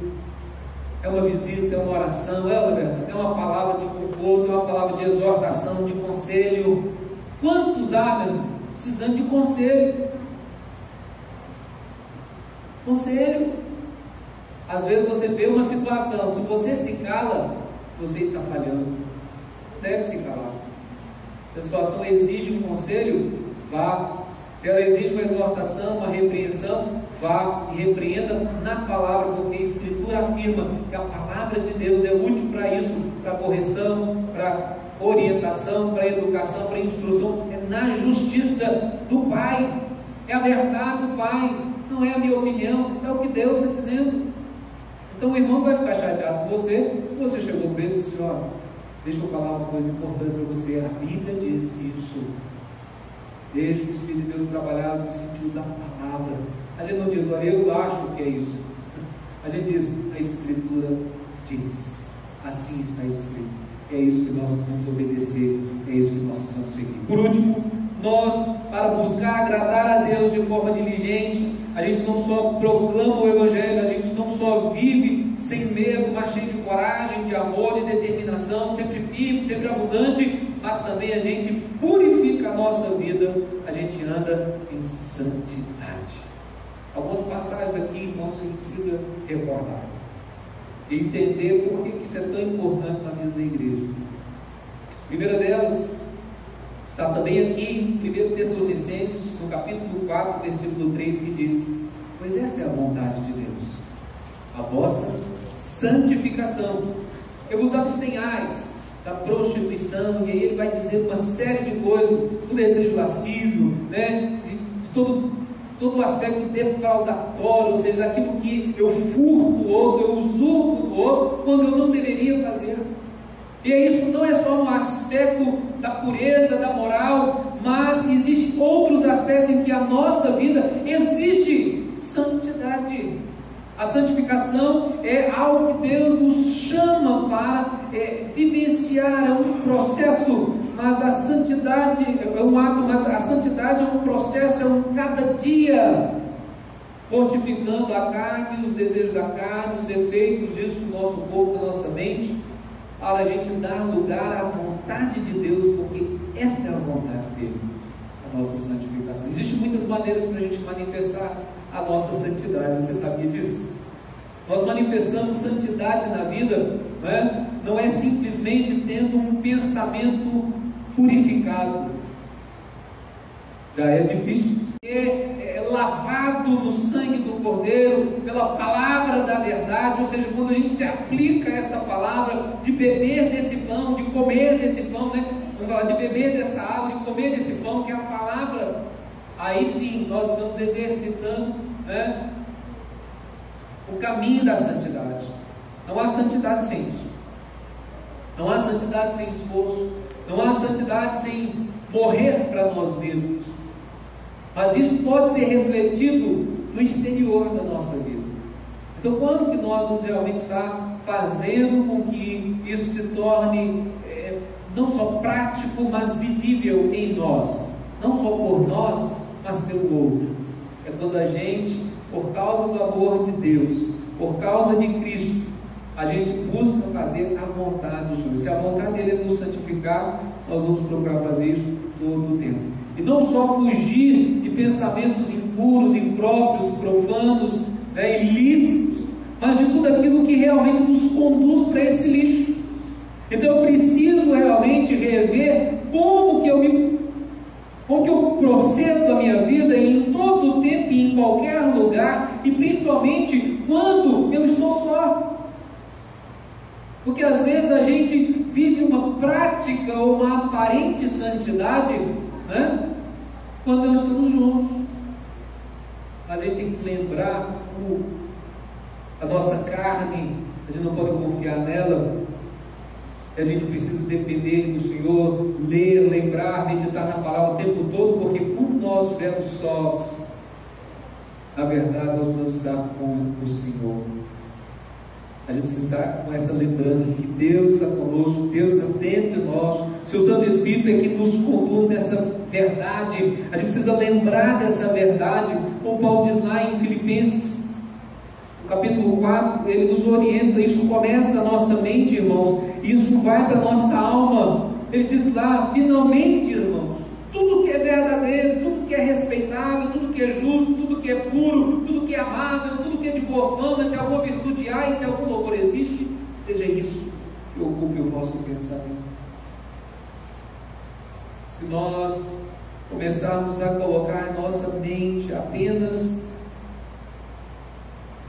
É uma visita, é uma oração, é uma palavra de conforto, é uma palavra de exortação, de conselho. Quantos há, meu irmão, precisando de conselho? Conselho. Às vezes você vê uma situação, se você se cala, você está falhando. Deve se calar. Se a situação exige um conselho, vá. Se ela exige uma exortação, uma repreensão, vá e repreenda na palavra, porque a Escritura afirma que a palavra de Deus é útil para isso, para correção, para orientação, para educação, para instrução. É na justiça do Pai, é a verdade do Pai, não é a minha opinião, é o que Deus está dizendo. Então o irmão vai ficar chateado com você, se você chegou para ele e disse assim: ó, deixa eu falar uma coisa importante para você, a Bíblia diz isso. Deixa o Espírito de Deus trabalhar, no sentido da palavra. A gente não diz, olha, eu acho que é isso. A gente diz, a Escritura diz, assim está escrito. É isso que nós precisamos obedecer, é isso que nós precisamos seguir. Por último, nós, para buscar agradar a Deus de forma diligente, a gente não só proclama o Evangelho, a gente não só vive sem medo, mas cheio de coragem, de amor, de determinação, sempre firme, sempre abundante, mas também a gente purifica a nossa vida, a gente anda em santidade. Algumas passagens aqui, irmãos, a gente precisa recordar e entender por que isso é tão importante na vida da igreja. A primeira delas está também aqui em 1 Tessalonicenses, no capítulo 4, versículo 3, que diz: pois essa é a vontade de Deus, a vossa santificação, que vos abstenhais da prostituição. E aí ele vai dizer uma série de coisas, do desejo lascívio, né? De todo o aspecto defraudatório, ou seja, aquilo que eu furto do outro, eu usurpo do outro, quando eu não deveria fazer. E isso não é só no aspecto da pureza, da moral, mas existem outros aspectos em que a nossa vida existe santidade. A santificação é algo que Deus nos chama para vivenciar, é um processo, mas a santidade é um ato, mas a santidade é um processo, é um cada dia, mortificando a carne, os desejos da carne, os efeitos disso no nosso corpo, na nossa mente, para a gente dar lugar à vontade de Deus, porque essa é a vontade dele, a nossa santificação. Existem muitas maneiras para a gente manifestar a nossa santidade, você sabia disso? Nós manifestamos santidade na vida, não é simplesmente tendo um pensamento purificado, já é difícil, é lavado no sangue do Cordeiro, pela palavra da verdade, ou seja, quando a gente se aplica a essa palavra, de beber desse pão, de comer desse pão, vamos falar, de beber dessa água, de comer desse pão, que é a palavra, aí sim, nós estamos exercitando o caminho da santidade. Não há santidade sem isso, não há santidade sem esforço, não há santidade sem morrer para nós mesmos, mas isso pode ser refletido no exterior da nossa vida. Então, quando que nós vamos realmente estar fazendo com que isso se torne não só prático, mas visível em nós, não só por nós, mas pelo outro? É quando a gente, por causa do amor de Deus, por causa de Cristo, a gente busca fazer a vontade do Senhor. Se a vontade dele é nos santificar, nós vamos procurar fazer isso todo o tempo. E não só fugir de pensamentos impuros, impróprios, profanos, ilícitos, mas de tudo aquilo que realmente nos conduz para esse lixo. Então eu preciso realmente rever como que eu procedo a minha vida em todo o tempo e em qualquer lugar, e principalmente quando eu estou só. Porque às vezes a gente vive uma prática ou uma aparente santidade, quando nós estamos juntos. Mas a gente tem que lembrar a nossa carne, a gente não pode confiar nela, a gente precisa depender do Senhor, ler, lembrar, meditar na palavra o tempo todo, porque quando nós estivermos sós, na verdade nós vamos estar com o Senhor. A gente precisa estar com essa lembrança que Deus está conosco, Deus está dentro de nós, seu Santo Espírito é que nos conduz nessa verdade. A gente precisa lembrar dessa verdade, como Paulo diz lá em Filipenses, no capítulo 4, ele nos orienta, isso começa a nossa mente, irmãos, isso vai para a nossa alma. Ele diz lá, finalmente, irmãos, tudo que é verdadeiro, tudo que é respeitável, tudo que é justo, tudo que é puro, tudo que é amável, tudo que é de boa fama, se alguma virtude há e se algum louvor existe, seja isso que ocupe o vosso pensamento. Se nós começarmos a colocar em nossa mente apenas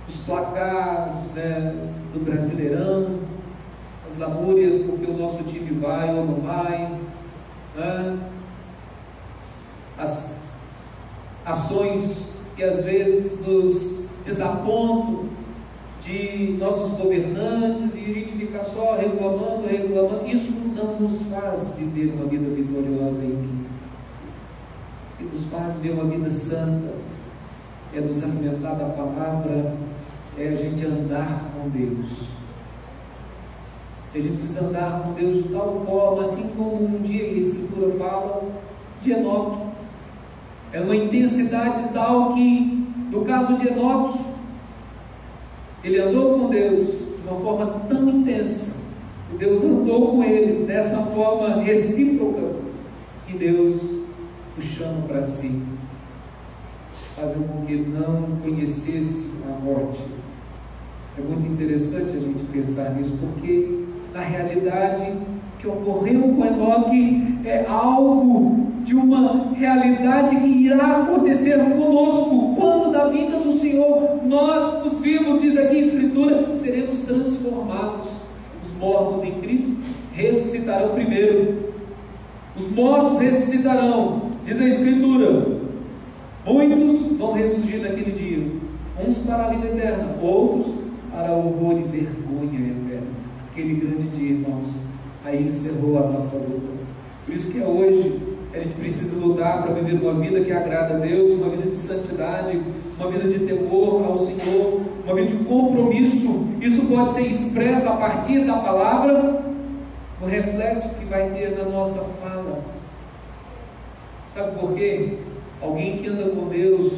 os placares, né, do Brasileirão, as lamúrias porque o nosso time vai ou não vai, né, as ações que às vezes nos desapontam de nossos governantes e a gente fica só reclamando, isso não nos faz viver uma vida vitoriosa em mim. O que nos faz viver uma vida santa é nos alimentar da palavra, é a gente andar com Deus. A gente precisa andar com Deus de tal forma, assim como um dia a Escritura fala de Enoque. É uma intensidade tal que, no caso de Enoque, ele andou com Deus de uma forma tão intensa, e Deus andou com ele dessa forma recíproca, que Deus o chama para si, fazendo com que ele não conhecesse a morte. É muito interessante a gente pensar nisso, porque na realidade o que ocorreu com Enoque é algo de uma realidade que irá acontecer conosco quando da vinda do Senhor nós, os vivos, diz aqui a Escritura, seremos transformados. Os mortos em Cristo ressuscitarão primeiro. Os mortos ressuscitarão, diz a Escritura. Muitos vão ressurgir naquele dia, uns para a vida eterna, outros para horror e vergonha eterna. Aquele grande dia, irmãos, aí encerrou a nossa luta. Por isso que hoje a gente precisa lutar para viver uma vida que agrada a Deus, uma vida de santidade, uma vida de temor ao Senhor, uma vida de compromisso. Isso pode ser expresso a partir da palavra, o reflexo que vai ter na nossa fala. Sabe por quê? Alguém que anda com Deus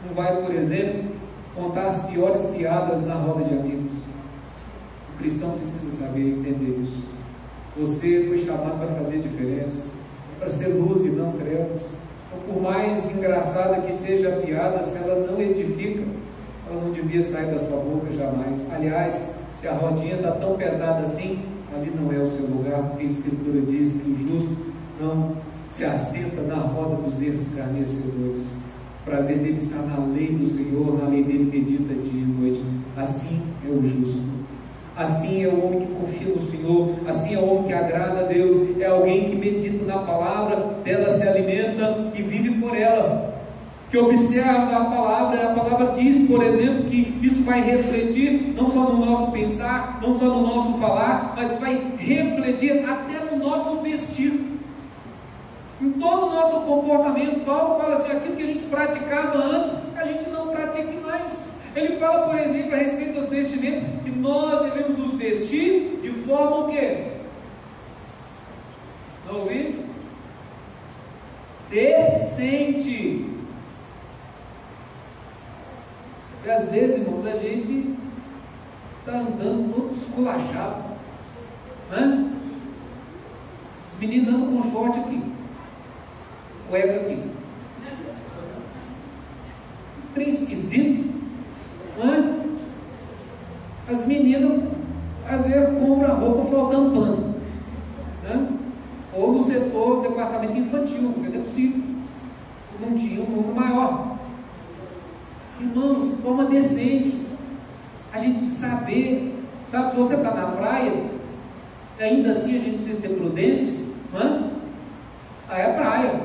não vai, por exemplo, contar as piores piadas na roda de amigos. O cristão precisa saber entender isso. Você foi chamado para fazer diferença, para ser luz e não trevas. Então, por mais engraçada que seja a piada, se ela não edifica, ela não devia sair da sua boca jamais. Aliás, se a rodinha está tão pesada assim, ali não é o seu lugar, porque a Escritura diz que o justo não se assenta na roda dos escarnecedores. O prazer dele está na lei do Senhor, na lei dele medita dia e noite. Assim é o justo. Assim é o homem que confia no Senhor, assim é o homem que agrada a Deus, é alguém que medita na palavra, dela se alimenta e vive por ela, que observa a palavra diz, por exemplo, que isso vai refletir não só no nosso pensar, não só no nosso falar, mas vai refletir até no nosso vestir, em todo o nosso comportamento. Paulo fala assim, aquilo que a gente praticava antes, a gente não pratica mais. Ele fala, por exemplo, a respeito dos vestimentos, que nós devemos nos vestir de forma o quê? Não ouvi? Decente. Porque às vezes, irmãos, a gente está andando todo esculachado, né? Os meninos andam com short aqui, cueca aqui, trem esquisito. As meninas às vezes compram roupa faltando pano, né? Ou no setor do departamento infantil, porque não é possível, não tinha um número maior. Irmãos, de forma decente, a gente precisa saber, sabe, se você está na praia, ainda assim a gente precisa ter prudência, não é? Aí é praia,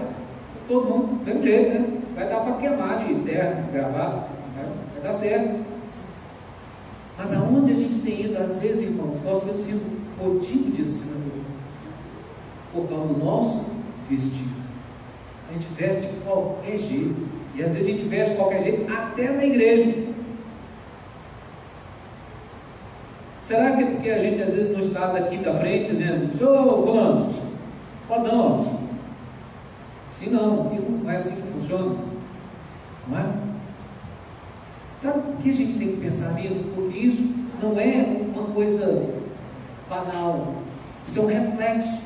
todo mundo, do mesmo jeito, né? Vai dar para queimar de terra, gravado, vai dar certo. Mas aonde a gente tem ido, às vezes, irmãos, nós temos sido motivo de escândalo por causa do nosso vestido. A gente veste de qualquer jeito, e às vezes a gente veste de qualquer jeito até na igreja. Será que é porque a gente às vezes não está daqui da frente dizendo, ô, vamos, podamos? Se não é assim que funciona, não é? Sabe por que a gente tem que pensar nisso? Porque isso não é uma coisa banal, isso é um reflexo.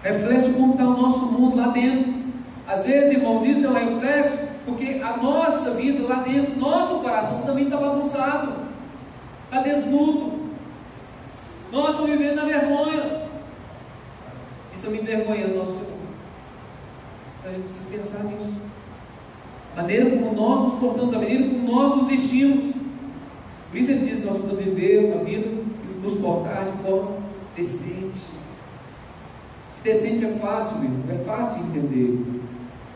Reflexo como está o nosso mundo lá dentro. Às vezes, irmãos, isso é um reflexo, porque a nossa vida lá dentro, nosso coração também está bagunçado, está desnudo. Nós estamos vivendo na vergonha. E estamos envergonhando nosso Senhor. Então a gente precisa pensar nisso. A maneira como nós nos portamos, a maneira como nós nos vestimos. Por isso ele diz que nós podemos viver uma vida e nos portar de forma decente. Decente é fácil, meu, é fácil de entender.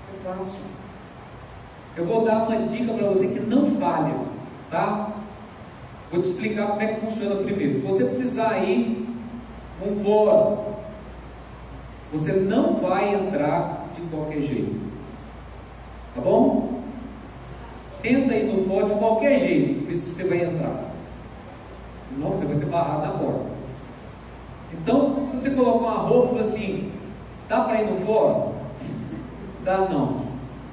É fácil. Eu vou dar uma dica para você que não falha, tá? Vou te explicar como é que funciona primeiro. Se você precisar ir num fórum, você não vai entrar de qualquer jeito, tá bom? Tenta ir no fórum de qualquer jeito, por isso você vai entrar. Não, você vai ser barrado na porta. Então, se você colocar uma roupa assim, dá para ir no fórum? Dá não.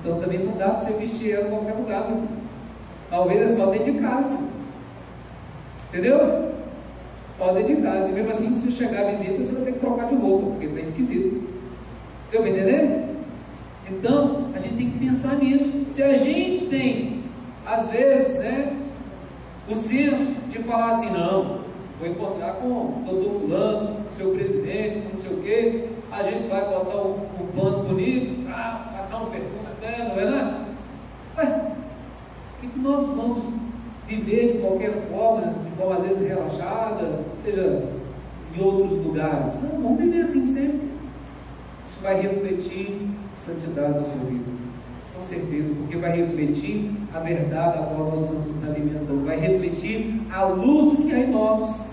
Então também não dá para você vestir ela em qualquer lugar, né? Talvez é só dentro de casa. Entendeu? Só dentro de casa. E mesmo assim, se chegar a visita, você vai ter que trocar de roupa, porque está esquisito. Deu para entender? Então, a gente tem que pensar nisso. Se a gente tem, às vezes, né, o senso de falar assim, não, vou encontrar com o doutor fulano, o seu presidente, não sei o quê, a gente vai botar um pano bonito, passar um perfume até, não é verdade? Ué, por que nós vamos viver de qualquer forma, de forma às vezes relaxada, seja em outros lugares? Não, vamos viver assim sempre. Isso vai refletir santidade na sua vida, com certeza, porque vai refletir a verdade a qual nós estamos nos alimentando, vai refletir a luz que há em nós.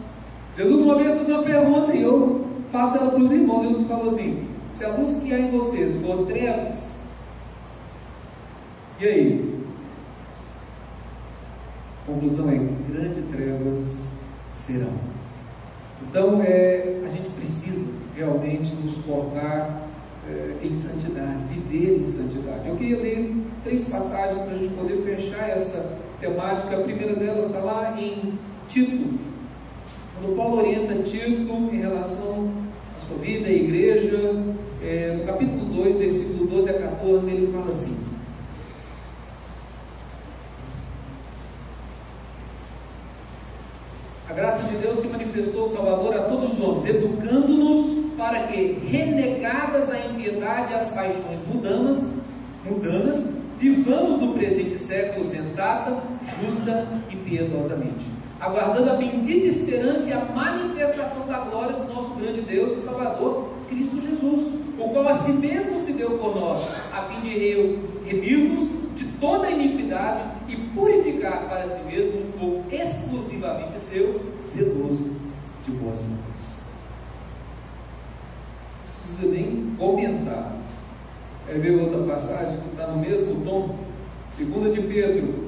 Jesus uma vez fez uma pergunta e eu faço ela para os irmãos. Jesus falou assim: se a luz que há em vocês for trevas, e aí? A conclusão é: grandes trevas serão. Então a gente precisa realmente nos portar em santidade, viver em santidade. Eu queria ler 3 passagens para a gente poder fechar essa temática. A primeira delas está lá em Tito, quando Paulo orienta Tito em relação à sua vida, à igreja, no capítulo 2, versículo 12 a 14, ele fala assim: a graça de Deus se manifestou Salvador a todos os homens, educando-nos para que, renegadas a impiedade e as paixões mundanas, vivamos no presente século sensata, justa e piedosamente, aguardando a bendita esperança e a manifestação da glória do nosso grande Deus e Salvador, Cristo Jesus, o qual a si mesmo se deu por nós, a fim de remir-nos de toda a iniquidade e purificar para si mesmo um povo exclusivamente seu, zeloso de boas obras. Não precisa nem comentar. Quer ver outra passagem que está no mesmo tom? 2 de Pedro,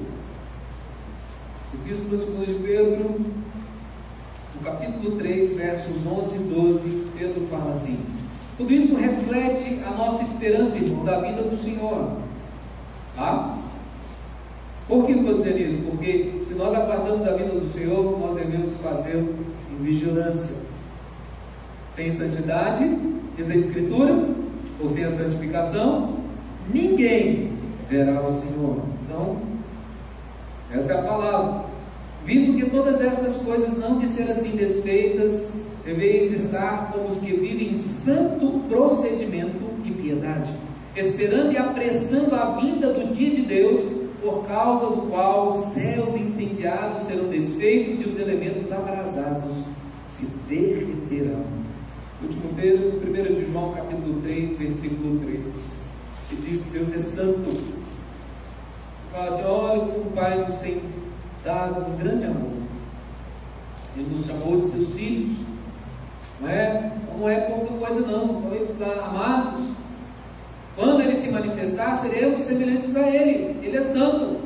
Epístola 2 de Pedro, no capítulo 3, versos 11 e 12, Pedro fala assim: tudo isso reflete a nossa esperança, irmãos, a vida do Senhor. Tá? Por que eu estou dizendo isso? Porque se nós aguardamos a vida do Senhor, nós devemos fazê-lo em vigilância. Sem santidade, diz a Escritura, ou sem a santificação, ninguém verá o Senhor. Então, essa é a palavra. Visto que todas essas coisas hão de ser assim desfeitas, deveis estar como os que vivem em santo procedimento e piedade, esperando e apressando a vinda do dia de Deus, por causa do qual os céus incendiados serão desfeitos e os elementos abrasados se derreterão. Último texto, 1 de João, capítulo 3, versículo 3, que diz que Deus é santo. Fala assim: olha como o Pai nos tem dado um grande amor. Ele nos chamou de seus filhos. Não é pouca coisa não. Então ele está amados. Quando Ele se manifestar, seremos semelhantes a Ele. Ele é santo.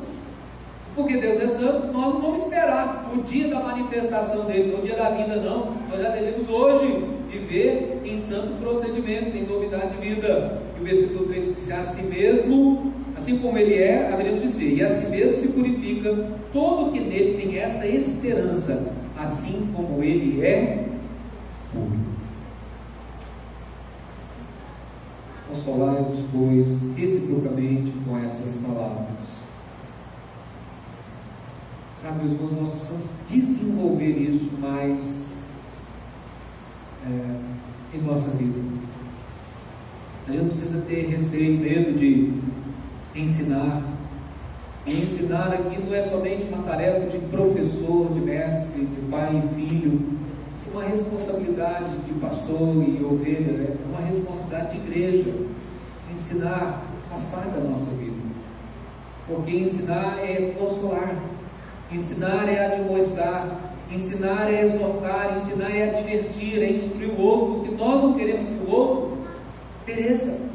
Porque Deus é santo, nós não vamos esperar o dia da manifestação dele, não o dia da vinda não. Nós já devemos hoje viver em santo procedimento, em novidade de vida. E o versículo 3 diz: a si mesmo, assim como Ele é, haveremos de ser, e a si mesmo se purifica todo que nele tem esta esperança, assim como Ele é puro. Consolai-vos, pois, reciprocamente com essas palavras. Sabe, meus irmãos, nós precisamos desenvolver isso mais em nossa vida. A gente não precisa ter receio, medo de ensinar. E ensinar aqui não é somente uma tarefa de professor, de mestre, de pai e filho. Isso é uma responsabilidade de pastor e ovelha, é uma responsabilidade de igreja. Ensinar faz parte da nossa vida. Porque ensinar é consolar, ensinar é admoestar, ensinar é exortar, ensinar é advertir, é instruir o outro, porque nós não queremos que o outro pereça.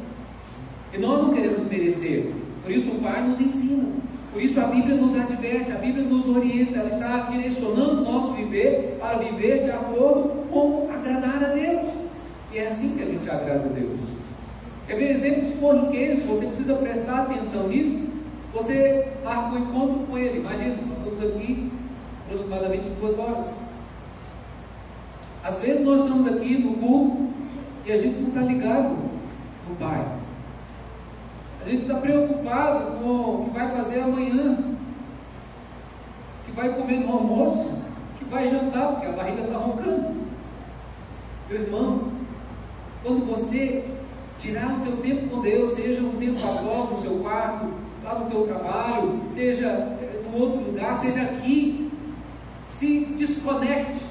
E nós não queremos perecer. Por isso o Pai nos ensina. Por isso a Bíblia nos adverte, a Bíblia nos orienta, ela está direcionando o nosso viver para viver de acordo com agradar a Deus. E é assim que a gente agrada a Deus. Quer ver exemplos corriqueiros? Você precisa prestar atenção nisso. Você marca um encontro com Ele. Imagina, nós estamos aqui aproximadamente 2 horas. Às vezes nós estamos aqui no culto e a gente não está ligado no Pai. A gente está preocupado com o que vai fazer amanhã, que vai comer no almoço, que vai jantar, porque a barriga está roncando. Meu irmão, quando você tirar o seu tempo com Deus, seja um tempo a sós no seu quarto, lá no teu trabalho, seja no outro lugar, seja aqui, se desconecte.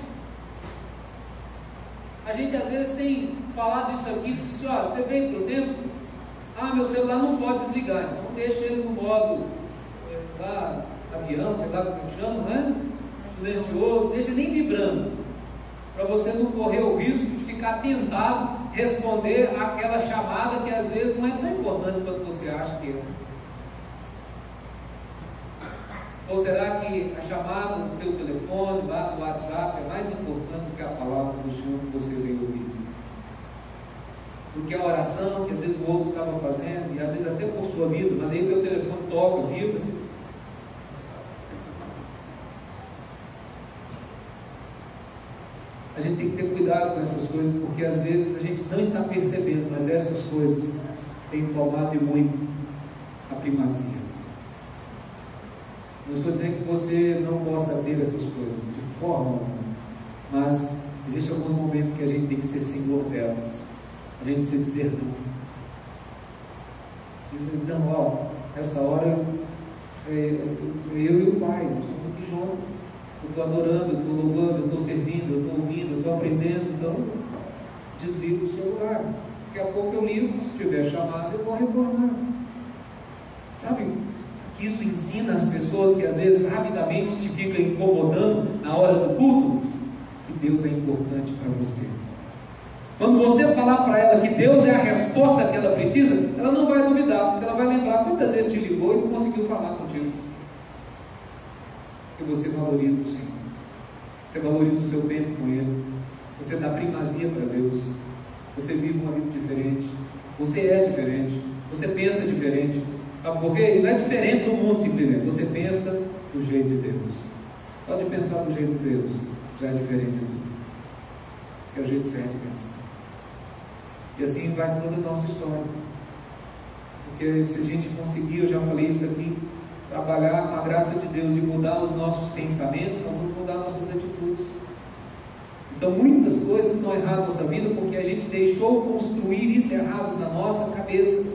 A gente às vezes tem falado isso aqui, diz assim, olha, você vem para o tempo, meu celular não pode desligar, então deixa ele no modo lá, avião, sei lá como que chama, né? Silencioso, deixa nem vibrando, para você não correr o risco de ficar tentado responder aquela chamada que às vezes não é tão importante quanto você acha que é. Ou será que a chamada no teu telefone, lá no WhatsApp, é mais importante do que a palavra do Senhor que você veio ouvir? Do que a oração que às vezes o outro estava fazendo, e às vezes até por sua vida, mas aí o teu telefone toca, vibra, assim. A gente tem que ter cuidado com essas coisas, porque às vezes a gente não está percebendo, mas essas coisas têm tomado de muito a primazia. Não estou dizendo que você não possa ter essas coisas, de forma alguma, mas existem alguns momentos que a gente tem que ser senhor delas. A gente precisa dizer não. Dizer não, ó, essa hora eu e o Pai, nós estamos aqui juntos. Eu estou adorando, eu estou louvando, eu estou servindo, eu estou ouvindo, eu estou aprendendo. Então, desligo o celular. Daqui a pouco eu ligo, se tiver chamada, eu vou retornar. Sabe que isso ensina as pessoas que às vezes rapidamente te ficam incomodando na hora do culto? Que Deus é importante para você. Quando você falar para ela que Deus é a resposta que ela precisa, ela não vai duvidar, porque ela vai lembrar quantas vezes te ligou e não conseguiu falar contigo. Porque você valoriza o Senhor, você valoriza o seu tempo com Ele, você dá primazia para Deus, você vive uma vida diferente, você é diferente, você pensa diferente, porque Ele não é diferente do mundo simplesmente, você pensa do jeito de Deus. Só de pensar do jeito de Deus já é diferente de tudo, que é o jeito certo de pensar. E assim vai toda a nossa história. Porque se a gente conseguir, eu já falei isso aqui, trabalhar com a graça de Deus e mudar os nossos pensamentos, nós vamos mudar nossas atitudes. Então muitas coisas estão erradas na nossa vida porque a gente deixou construir isso errado na nossa cabeça.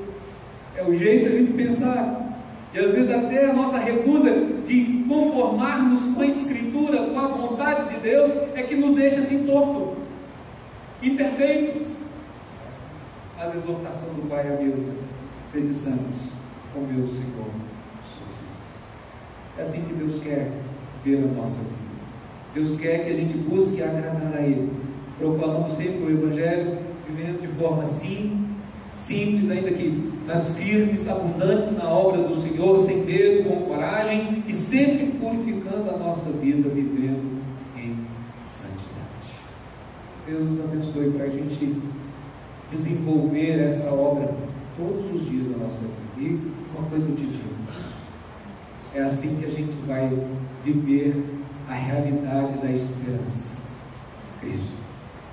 É o jeito da gente pensar. E às vezes até a nossa recusa de conformarmos com a Escritura, com a vontade de Deus, é que nos deixa assim torto, imperfeitos. Mas a exortação do Pai é a mesma: sede santos, como eu, Senhor, sou santo. É assim que Deus quer ver a nossa vida. Deus quer que a gente busque agradar a Ele, proclamando sempre o Evangelho, vivendo de forma simples, ainda que nas firmes, abundantes na obra do Senhor, sem medo, com coragem e sempre purificando a nossa vida, vivendo em santidade. Deus nos abençoe para a gente desenvolver essa obra todos os dias da nossa vida. E uma coisa eu te digo, é assim que a gente vai viver a realidade da esperança, Cristo.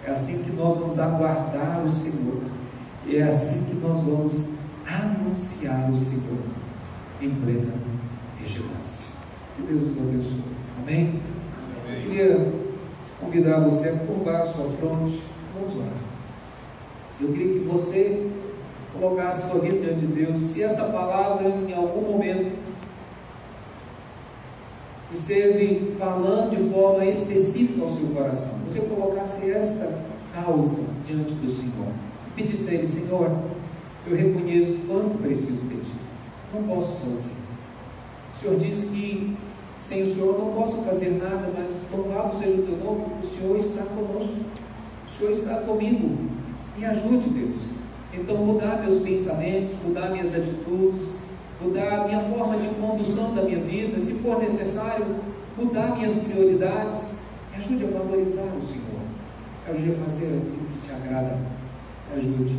É assim que nós vamos aguardar o Senhor. E é assim que nós vamos anunciar o Senhor em plena vigilância. Que Deus nos abençoe. Amém? Eu queria convidar você a curvar a sua fronte. Vamos lá. Eu queria que você colocasse a sua vida diante de Deus. Se essa palavra em algum momento esteve falando de forma específica ao seu coração, você colocasse esta causa diante do Senhor e pedisse a Ele: Senhor, eu reconheço quanto preciso de Ti, não posso sozinho. O Senhor diz que sem o Senhor não posso fazer nada, mas louvado seja o Teu nome, o Senhor está conosco, o Senhor está comigo. Me ajude, Deus. Então mudar meus pensamentos, mudar minhas atitudes, mudar a minha forma de condução da minha vida, se for necessário, mudar minhas prioridades. Me ajude a valorizar o Senhor, me ajude a fazer aquilo que Te agrada, me ajude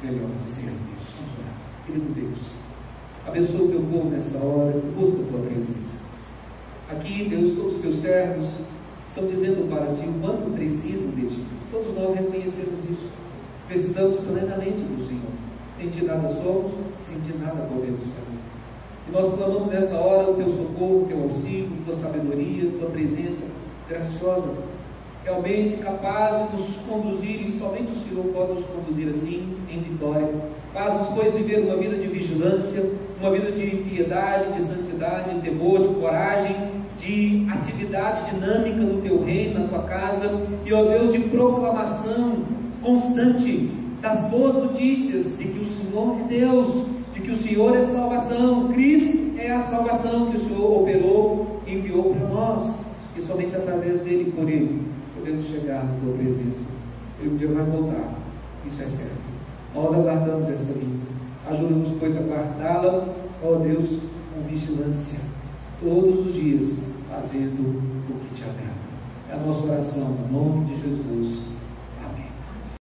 melhor de servir. Vamos orar. Querido Deus, abençoa o Teu povo nessa hora, busca a Tua presença. Aqui, Deus, todos os Teus servos estão dizendo para Ti o quanto precisam de Ti. Todos nós reconhecemos isso. Precisamos plenamente do Senhor. Sem Ti nada somos, sem Ti nada podemos fazer. E nós clamamos nessa hora o Teu socorro, o Teu auxílio, Tua sabedoria, Tua presença graciosa, realmente capaz de nos conduzir, e somente o Senhor pode nos conduzir assim, em vitória. Faz-nos, pois, viver uma vida de vigilância, uma vida de piedade, de santidade, de temor, de coragem, de atividade dinâmica no Teu reino, na Tua casa, e, ó Deus, de proclamação constante das boas notícias de que o Senhor é Deus, de que o Senhor é salvação, Cristo é a salvação que o Senhor operou e enviou para nós, e somente através dele e por ele podemos chegar na Tua presença. Ele um dia vai voltar, isso é certo. Nós aguardamos essa vinda. Ajuda-nos, pois, a guardá-la, ó Deus, com vigilância, todos os dias, fazendo o que Te agrada. É a nossa oração, no nome de Jesus.